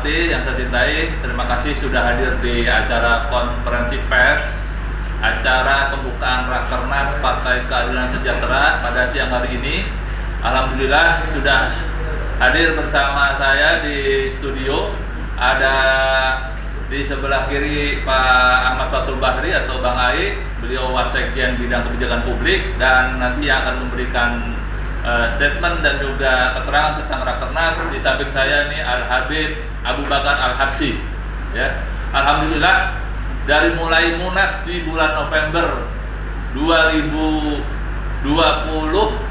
hormati, yang saya cintai, terima kasih sudah hadir di acara konferensi pers, acara pembukaan Rakernas Partai Keadilan Sejahtera pada siang hari ini. Alhamdulillah sudah hadir bersama saya di studio. Ada di sebelah kiri Pak Ahmad Fathul Bahri atau Bang Ai, beliau Wasekjen Bidang Kebijakan Publik, dan nanti yang akan memberikan statement dan juga keterangan tentang Rakernas. Di samping saya ini Al Habib Abu Bakar Al Habsyi. Ya, alhamdulillah dari mulai Munas di bulan November 2020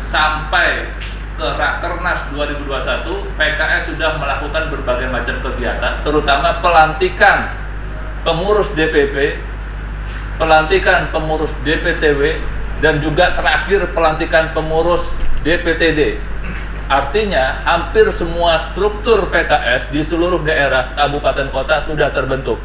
sampai ke Rakernas 2021, PKS sudah melakukan berbagai macam kegiatan, terutama pelantikan pengurus DPP, pelantikan pengurus DPTW, dan juga terakhir pelantikan pengurus DPTD. Artinya hampir semua struktur PKS di seluruh daerah kabupaten kota sudah terbentuk.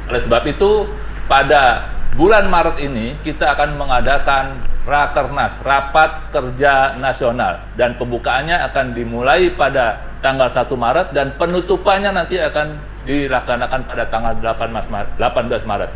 Oleh sebab itu, pada bulan Maret ini kita akan mengadakan Rakernas, Rapat Kerja Nasional, dan pembukaannya akan dimulai pada tanggal 1 Maret dan penutupannya nanti akan dilaksanakan pada tanggal 18 Maret.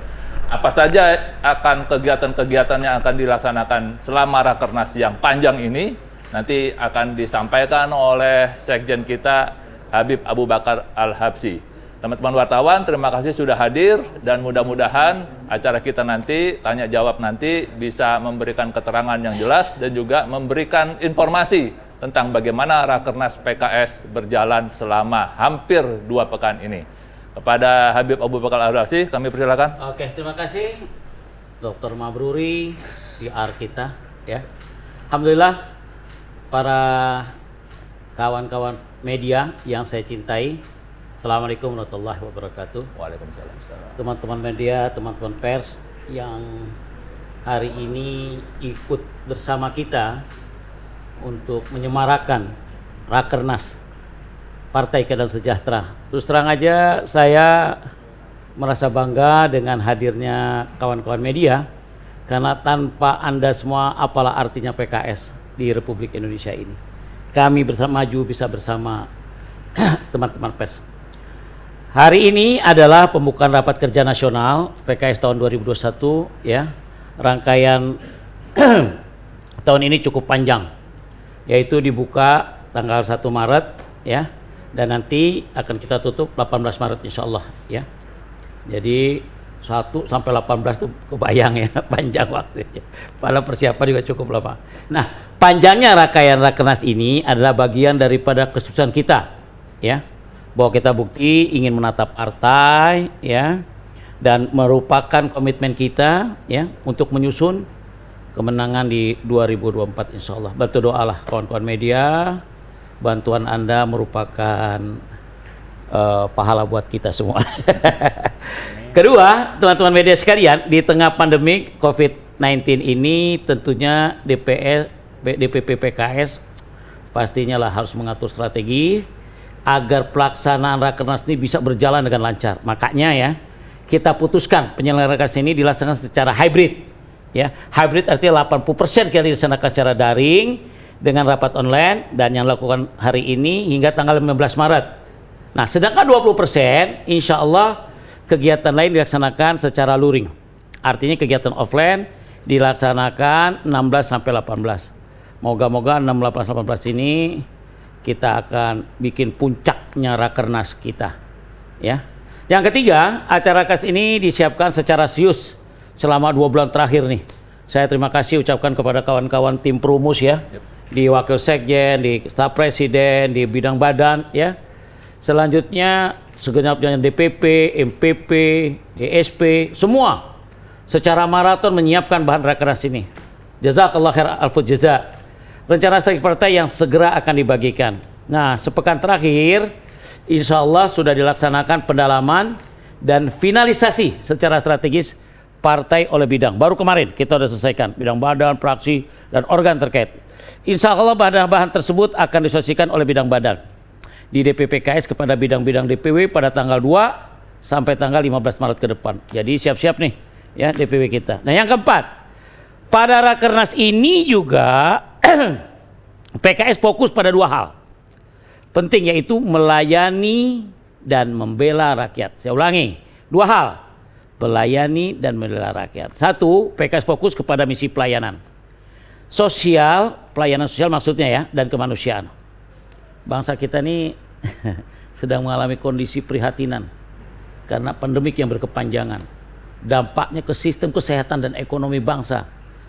Apa saja akan kegiatan-kegiatan yang akan dilaksanakan selama Rakernas yang panjang ini nanti akan disampaikan oleh Sekjen kita Habib Abu Bakar Al Habsyi. Teman-teman wartawan, terima kasih sudah hadir, dan mudah-mudahan acara kita nanti, tanya jawab nanti, bisa memberikan keterangan yang jelas dan juga memberikan informasi tentang bagaimana Rakernas PKS berjalan selama hampir 2 pekan ini. Kepada Habib Abu Bakar Al Habsyi, kami persilakan. Oke, terima kasih Dr. Mabruri, PR kita. Ya, alhamdulillah para kawan-kawan media yang saya cintai. Assalamualaikum warahmatullahi wabarakatuh. Waalaikumsalam. Teman-teman media, teman-teman pers yang hari ini ikut bersama kita untuk menyemarakan Rakernas Partai Keadilan Sejahtera. Terus terang aja saya merasa bangga dengan hadirnya kawan-kawan media, karena tanpa Anda semua apalah artinya PKS di Republik Indonesia ini. Kami bersama maju bisa bersama teman-teman pers. Hari ini adalah pembukaan Rapat Kerja Nasional PKS tahun 2021, ya. Rangkaian tahun ini cukup panjang, yaitu dibuka tanggal 1 Maret, ya, dan nanti akan kita tutup 18 Maret insya Allah, ya. Jadi 1 sampai 18 itu kebayang ya, panjang waktunya. Padahal persiapan juga cukup lama. Nah, panjangnya rangkaian Rakernas ini adalah bagian daripada kesuksesan kita, ya, bahwa kita bukti ingin menatap partai, ya, dan merupakan komitmen kita, ya, untuk menyusun kemenangan di 2024 insya Allah. Bantu doalah kawan-kawan media, bantuan Anda merupakan pahala buat kita semua. Kedua, teman-teman media sekalian, di tengah pandemi COVID-19 ini tentunya DPP PKS pastinya lah harus mengatur strategi agar pelaksanaan Rakernas ini bisa berjalan dengan lancar. Makanya ya, kita putuskan penyelenggaraan ini dilaksanakan secara hybrid. Ya, hybrid artinya 80% kita dilaksanakan secara daring dengan rapat online, dan yang dilakukan hari ini hingga tanggal 15 Maret. Nah, sedangkan 20% insya Allah kegiatan lain dilaksanakan secara luring. Artinya kegiatan offline dilaksanakan 16 sampai 18. Moga-moga 16 18 ini kita akan bikin puncaknya Rakernas kita, ya. Yang ketiga, acara Rakernas ini disiapkan secara serius selama 2 bulan terakhir nih. Saya terima kasih ucapkan kepada kawan-kawan tim Perumus, ya. Di Wakil Sekjen, di Staf Presiden, di bidang badan, ya. Selanjutnya segenap jajaran DPP, MPP, DSP, semua secara maraton menyiapkan bahan Rakernas ini. Jazakallah khair alfu jaza. Rencana strategi partai yang segera akan dibagikan. Nah, sepekan terakhir insya Allah sudah dilaksanakan pendalaman dan finalisasi secara strategis partai oleh bidang. Baru kemarin kita sudah selesaikan bidang badan, fraksi, dan organ terkait. Insya Allah bahan-bahan tersebut akan disosikan oleh bidang badan di DPP PKS kepada bidang-bidang DPW pada tanggal 2 sampai tanggal 15 Maret ke depan. Jadi siap-siap nih, ya, DPW kita. Nah, yang keempat, pada Rakernas ini juga PKS fokus pada 2 hal penting, yaitu melayani dan membela rakyat. Saya ulangi, 2 hal, melayani dan membela rakyat. 1, PKS fokus kepada misi pelayanan sosial, pelayanan sosial maksudnya ya, dan kemanusiaan. Bangsa kita ini sedang mengalami kondisi prihatinan karena pandemik yang berkepanjangan. Dampaknya ke sistem kesehatan dan ekonomi bangsa.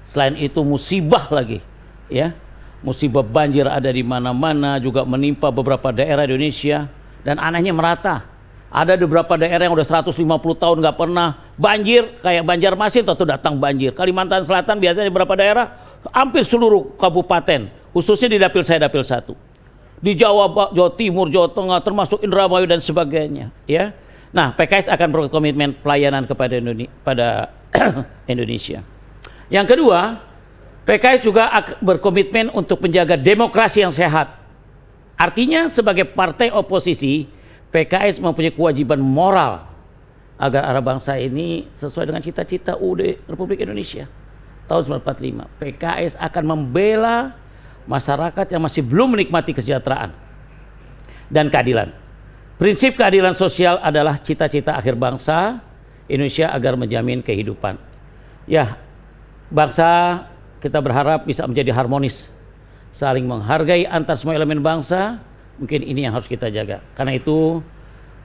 Selain itu musibah lagi, ya. Musibah banjir ada di mana-mana, juga menimpa beberapa daerah di Indonesia, dan anehnya merata. Ada beberapa daerah yang udah 150 tahun nggak pernah banjir, kayak Banjarmasin atau datang banjir. Kalimantan Selatan biasanya di beberapa daerah, hampir seluruh kabupaten, khususnya di Dapil saya, Dapil 1. Di Jawa, Jawa Timur, Jawa Tengah, termasuk Indramayu dan sebagainya, ya. Nah, PKS akan berkomitmen pelayanan kepada Indonesia. Yang kedua, PKS juga berkomitmen untuk menjaga demokrasi yang sehat. Artinya sebagai partai oposisi, PKS mempunyai kewajiban moral agar arah bangsa ini sesuai dengan cita-cita UUD Republik Indonesia tahun 1945. PKS akan membela masyarakat yang masih belum menikmati kesejahteraan dan keadilan. Prinsip keadilan sosial adalah cita-cita akhir bangsa Indonesia agar menjamin kehidupan. Ya, bangsa kita berharap bisa menjadi harmonis, saling menghargai antar semua elemen bangsa. Mungkin ini yang harus kita jaga. Karena itu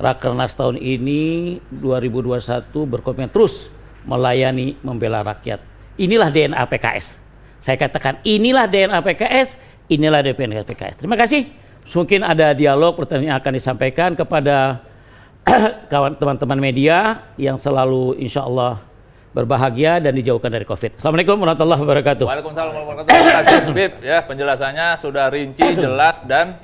Rakernas tahun ini 2021 berkomitmen terus melayani, membela rakyat. Inilah DNA PKS. Saya katakan inilah DNA PKS, inilah DNA PKS. Terima kasih. Mungkin ada dialog, pertanyaan yang akan disampaikan kepada kawan teman-teman media yang selalu insya Allah berbahagia dan dijauhkan dari COVID. Assalamualaikum warahmatullahi wabarakatuh. Waalaikumsalam warahmatullahi wabarakatuh. Terima kasih Habib, ya, penjelasannya sudah rinci, jelas, dan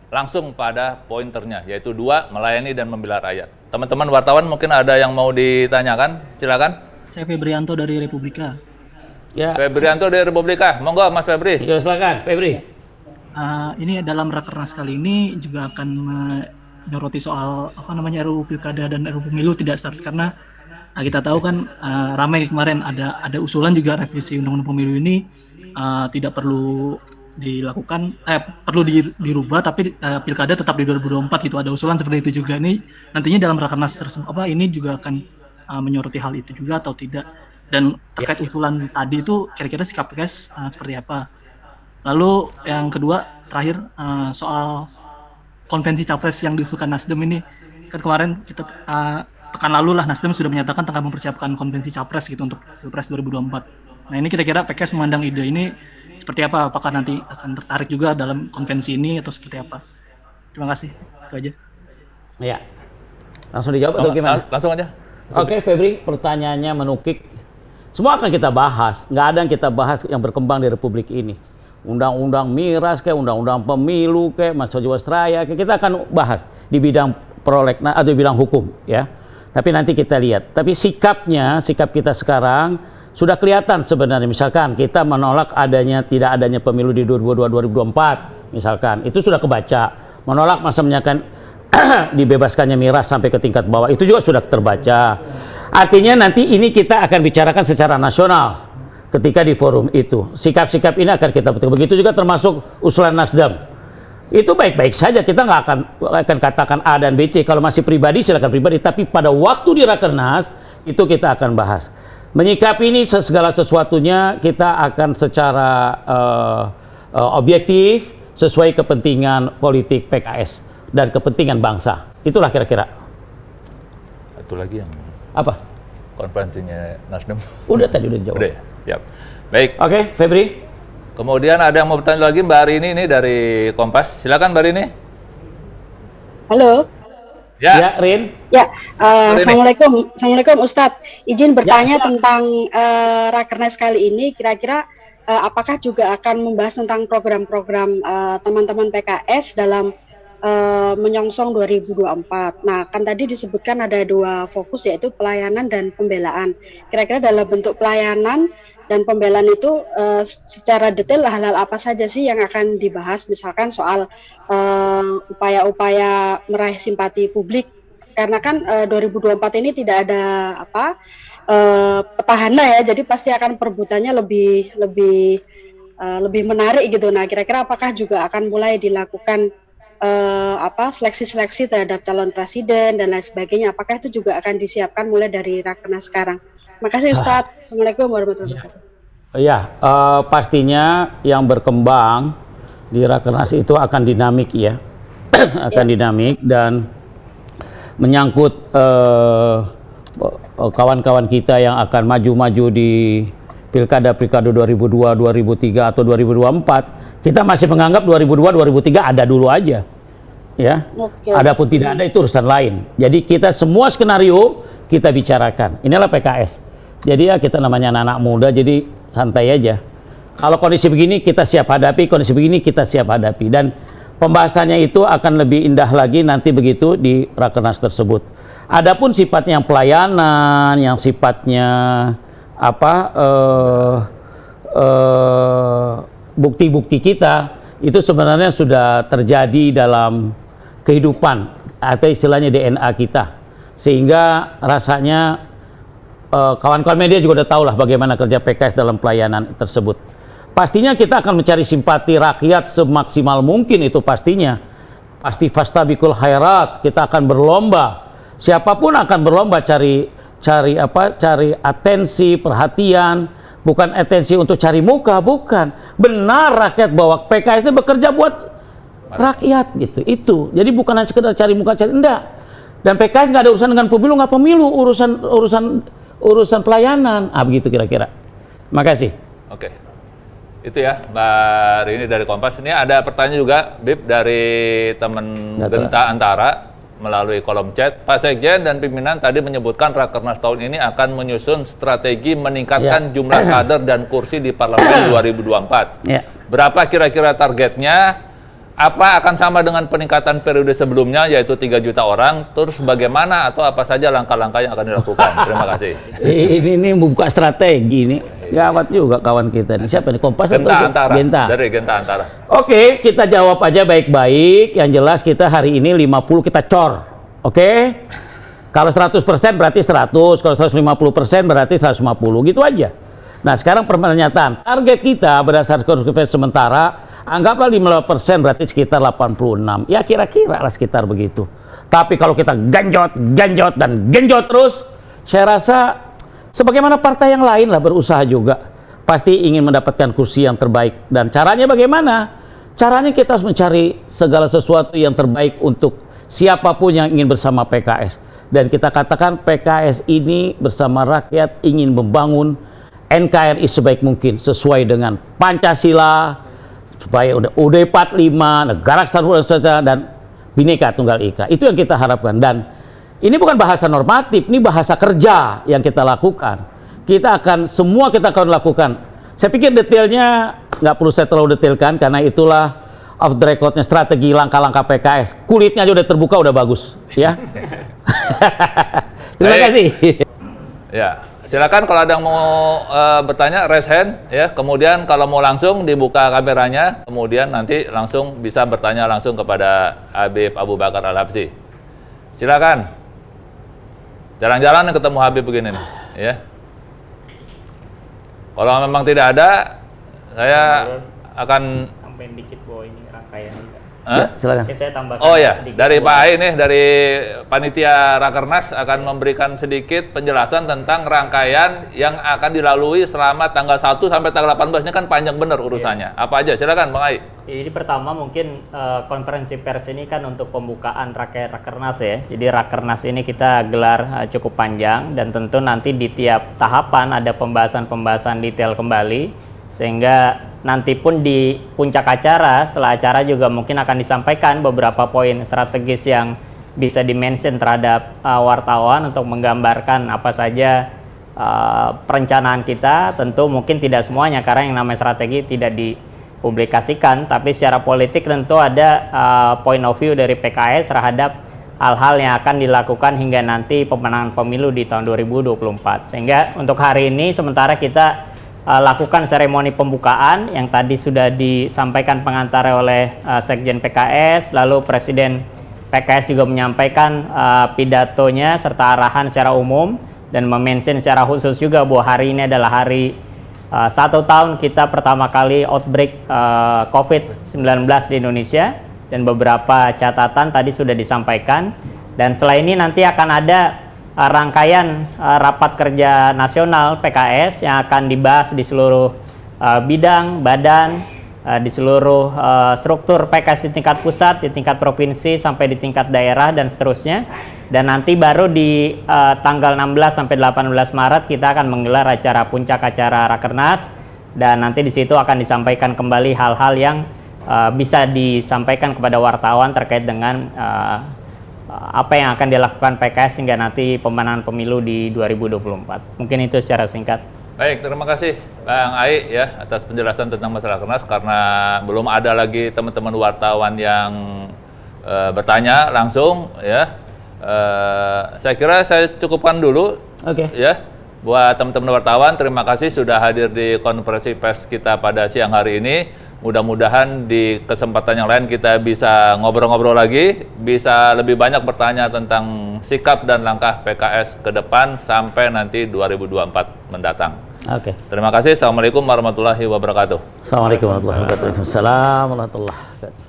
langsung pada pointernya, yaitu 2, melayani dan membela rakyat. Teman-teman wartawan mungkin ada yang mau ditanyakan, silakan. Saya Febrianto dari Republika. Ya. Febrianto dari Republika, monggo Mas Febri. Ya, silakan, Febri. Ini dalam Rakernas kali ini juga akan menyoroti soal RUU Pilkada dan RUU Pemilu tidak start, karena kita tahu kan ramai kemarin ada usulan juga revisi Undang-Undang Pemilu ini tidak perlu dilakukan, perlu dirubah, tapi Pilkada tetap di 2024 gitu. Ada usulan seperti itu juga. Nih nantinya dalam Rakernas ini juga akan menyoroti hal itu juga atau tidak, dan terkait usulan tadi itu kira-kira sikap PKS seperti apa. Lalu yang kedua terakhir soal konvensi capres yang diusulkan Nasdem ini, kan kemarin kita pekan lalu lah Nasdem sudah menyatakan tengah mempersiapkan konvensi capres gitu untuk Pilpres 2024. Nah ini kira-kira PKS memandang ide ini seperti apa? Apakah nanti akan tertarik juga dalam konvensi ini atau seperti apa? Terima kasih. Itu aja. Ya. Langsung dijawab atau gimana? Langsung aja. Oke, Febri, pertanyaannya menukik. Semua akan kita bahas. Nggak ada yang kita bahas yang berkembang di Republik ini. Undang-undang miras kayak undang-undang pemilu kayak Mas Jiwasraya kayak kita akan bahas di bidang prolegnas atau di bidang hukum, ya. Tapi nanti kita lihat. Tapi sikap kita sekarang sudah kelihatan sebenarnya. Misalkan kita menolak tidak adanya pemilu di 2022-2024, misalkan itu sudah kebaca. Menolak masa menyanyikan dibebaskannya miras sampai ke tingkat bawah, itu juga sudah terbaca. Artinya nanti ini kita akan bicarakan secara nasional ketika di forum itu. Sikap-sikap ini akan kita betul. Begitu juga termasuk usulan Nasdem. Itu baik-baik saja, kita nggak akan katakan A dan B, C. Kalau masih pribadi silakan pribadi, tapi pada waktu di Rakernas itu kita akan bahas. Menyikapi ini segala sesuatunya kita akan secara objektif sesuai kepentingan politik PKS dan kepentingan bangsa. Itulah kira-kira. Satu lagi yang apa? Konferensinya Nasdem. Udah tadi udah dijawab. Udah ya? Yap. Baik. Oke, Febri. Kemudian ada yang mau bertanya lagi, Mbak Arini ini dari Kompas. Silakan Mbak Arini. Halo. Ya, Rin. Ya, Assalamualaikum Ustadz. Izin bertanya tentang Rakernas kali ini, kira-kira apakah juga akan membahas tentang program-program teman-teman PKS dalam menyongsong 2024. Nah, kan tadi disebutkan ada 2 fokus, yaitu pelayanan dan pembelaan. Kira-kira dalam bentuk pelayanan dan pembelaan itu secara detail hal-hal apa saja sih yang akan dibahas? Misalkan soal upaya-upaya meraih simpati publik, karena kan 2024 ini tidak ada petahana ya, jadi pasti akan perebutannya lebih menarik gitu. Nah, kira-kira apakah juga akan mulai dilakukan seleksi-seleksi terhadap calon presiden dan lain sebagainya. Apakah itu juga akan disiapkan mulai dari Rakernas sekarang? Makasih Ustadz. Assalamualaikum warahmatullahi wabarakatuh. Ya, pastinya yang berkembang di Rakernas itu akan dinamik ya, akan dinamik dan menyangkut kawan-kawan kita yang akan maju-maju di Pilkada 2002, 2003 atau 2024. Kita masih menganggap 2002, 2003 ada dulu aja, ya. Adapun tidak ada itu urusan lain. Jadi kita semua skenario kita bicarakan. Inilah PKS. Jadi ya kita namanya anak-anak muda, jadi santai aja. Kalau kondisi begini kita siap hadapi, kondisi begini kita siap hadapi. Dan pembahasannya itu akan lebih indah lagi nanti begitu di Rakernas tersebut. Adapun sifatnya yang pelayanan, yang sifatnya bukti-bukti kita itu sebenarnya sudah terjadi dalam kehidupan atau istilahnya DNA kita. Sehingga rasanya kawan-kawan media juga udah tahu lah bagaimana kerja PKS dalam pelayanan tersebut. Pastinya kita akan mencari simpati rakyat semaksimal mungkin, itu pastinya. Pasti fastabiqul khairat, kita akan berlomba. Siapapun akan berlomba cari atensi, perhatian, bukan atensi untuk cari muka, bukan. Benar rakyat bahwa PKS ini bekerja buat rakyat gitu. Itu. Jadi bukan hanya sekedar cari muka, cari enggak. Dan PKS nggak ada urusan dengan pemilu, nggak pemilu, urusan pelayanan. Begitu kira-kira. Makasih. Oke. Itu ya, Mbak Rini dari Kompas. Ini ada pertanyaan juga, Bib, dari teman Genta Antara melalui kolom chat. Pak Sekjen dan pimpinan tadi menyebutkan Rakernas tahun ini akan menyusun strategi meningkatkan jumlah kader dan kursi di Parlemen 2024. Berapa kira-kira targetnya? Apa akan sama dengan peningkatan periode sebelumnya, yaitu 3 juta orang? Terus bagaimana atau apa saja langkah-langkah yang akan dilakukan? Terima kasih. Ini buka strategi ini. Gawat juga kawan kita ini. Siapa nih? Kompas Genta atau Antara. Genta? Dari Genta Antara. Oke, kita jawab aja baik-baik. Yang jelas kita hari ini 50 kita cor. Oke? Kalau 100% berarti 100. Kalau 150% berarti 150. Gitu aja. Nah, sekarang pernyataan. Target kita berdasarkan survei sementara, anggaplah 50% berarti sekitar 86. Ya kira-kira lah sekitar begitu. Tapi kalau kita genjot terus, saya rasa sebagaimana partai yang lain lah berusaha juga. Pasti ingin mendapatkan kursi yang terbaik. Dan caranya bagaimana? Caranya kita harus mencari segala sesuatu yang terbaik untuk siapapun yang ingin bersama PKS. Dan kita katakan PKS ini bersama rakyat ingin membangun NKRI sebaik mungkin sesuai dengan Pancasila, supaya UUD 45, negara kesatuan dan Bhinneka Tunggal Ika. Itu yang kita harapkan. Dan ini bukan bahasa normatif, ini bahasa kerja yang kita lakukan. Kita akan lakukan. Saya pikir detailnya nggak perlu saya terlalu detailkan, karena itulah off the record-nya strategi langkah-langkah PKS. Kulitnya aja udah terbuka, udah bagus, ya. Terima kasih. Ya, silakan kalau ada yang mau bertanya, raise hand ya. Kemudian kalau mau langsung dibuka kameranya, kemudian nanti langsung bisa bertanya langsung kepada Habib Abu Bakar Al-Habsyi. Silakan. Jalan-jalan ketemu Habib begini nih, ya. Kalau memang tidak ada, saya akan tambahin dikit bahwa ini rangkaian. Ya, silakan. Oke, saya tambahkan Oh ya, sedikit dari bahwa- Pak Ai nih, dari panitia Rakernas akan memberikan sedikit penjelasan tentang rangkaian yang akan dilalui selama tanggal 1 sampai tanggal 18. Ini kan panjang bener urusannya. Apa aja? Silakan Bang Ai. Jadi pertama mungkin konferensi pers ini kan untuk pembukaan Rakernas ya. Jadi Rakernas ini kita gelar cukup panjang, dan tentu nanti di tiap tahapan ada pembahasan-pembahasan detail kembali, sehingga nanti pun di puncak acara, setelah acara juga mungkin akan disampaikan beberapa poin strategis yang bisa dimention terhadap wartawan untuk menggambarkan apa saja perencanaan kita. Tentu mungkin tidak semuanya, karena yang namanya strategi tidak dipublikasikan, tapi secara politik tentu ada point of view dari PKS terhadap hal-hal yang akan dilakukan hingga nanti pemenangan pemilu di tahun 2024. Sehingga untuk hari ini sementara kita lakukan seremoni pembukaan yang tadi sudah disampaikan pengantar oleh Sekjen PKS, lalu Presiden PKS juga menyampaikan pidatonya serta arahan secara umum, dan memention secara khusus juga bahwa hari ini adalah hari 1 tahun kita pertama kali outbreak COVID-19 di Indonesia, dan beberapa catatan tadi sudah disampaikan. Dan setelah ini nanti akan ada rangkaian rapat kerja nasional PKS yang akan dibahas di seluruh bidang, badan, di seluruh struktur PKS di tingkat pusat, di tingkat provinsi, sampai di tingkat daerah, dan seterusnya. Dan nanti baru di tanggal 16 sampai 18 Maret kita akan menggelar acara puncak acara Rakernas, dan nanti di situ akan disampaikan kembali hal-hal yang bisa disampaikan kepada wartawan terkait dengan apa yang akan dilakukan PKS hingga nanti pemenangan pemilu di 2024. Mungkin itu secara singkat. Baik, terima kasih Bang Ai ya atas penjelasan tentang masalah Rakernas, karena belum ada lagi teman-teman wartawan yang bertanya langsung ya. Saya kira saya cukupkan dulu. Oke. Ya. Buat teman-teman wartawan, terima kasih sudah hadir di konferensi pers kita pada siang hari ini. Mudah-mudahan di kesempatan yang lain kita bisa ngobrol-ngobrol lagi, bisa lebih banyak bertanya tentang sikap dan langkah PKS ke depan sampai nanti 2024 mendatang. Oke. Terima kasih. Assalamualaikum warahmatullahi wabarakatuh. Assalamualaikum warahmatullahi wabarakatuh. Waalaikumsalam warahmatullahi wabarakatuh.